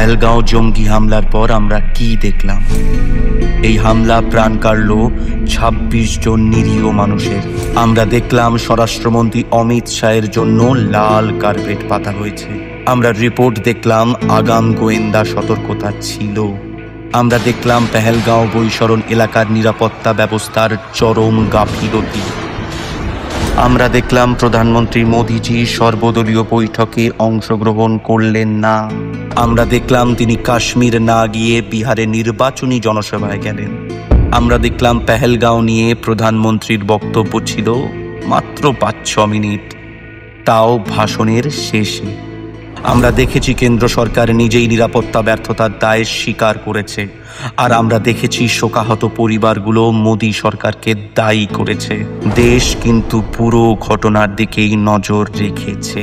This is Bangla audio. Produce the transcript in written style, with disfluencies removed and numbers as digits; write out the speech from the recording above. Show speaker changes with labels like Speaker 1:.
Speaker 1: পেহেলগাঁও জঙ্গি হামলার পর আমরা কি দেখলাম? এই হামলা প্রাণ কাড়ল ২৬ জন নিরীহ মানুষের। আমরা দেখলাম স্বরাষ্ট্রমন্ত্রী অমিত শাহের জন্য লাল কার্পেট পাতা হয়েছে। আমরা রিপোর্ট দেখলাম আগাম গোয়েন্দা সতর্কতা ছিল। আমরা দেখলাম পেহেলগাঁও বৈশরণ এলাকার নিরাপত্তা ব্যবস্থার চরম গাফিলতি। আমরা দেখলাম প্রধানমন্ত্রী মোদিজি সর্বদলীয় বৈঠকে অংশগ্রহণ করলেন না। আমরা দেখলাম তিনি কাশ্মীর না গিয়ে বিহারে নির্বাচনী জনসভায় গেলেন। আমরা দেখলাম পেহেলগাঁও নিয়ে প্রধানমন্ত্রীর বক্তব্য ছিল মাত্র ৫-৬ মিনিট, তাও ভাষণের শেষে। আমরা দেখেছি কেন্দ্র সরকার নিজেই নিরাপত্তা ব্যর্থতার দায় স্বীকার করেছে, আর আমরা দেখেছি শোকাহত পরিবারগুলো মোদি সরকারকে দায়ী করেছে। দেশ কিন্তু পুরো ঘটনার দিকেই নজর রেখেছে।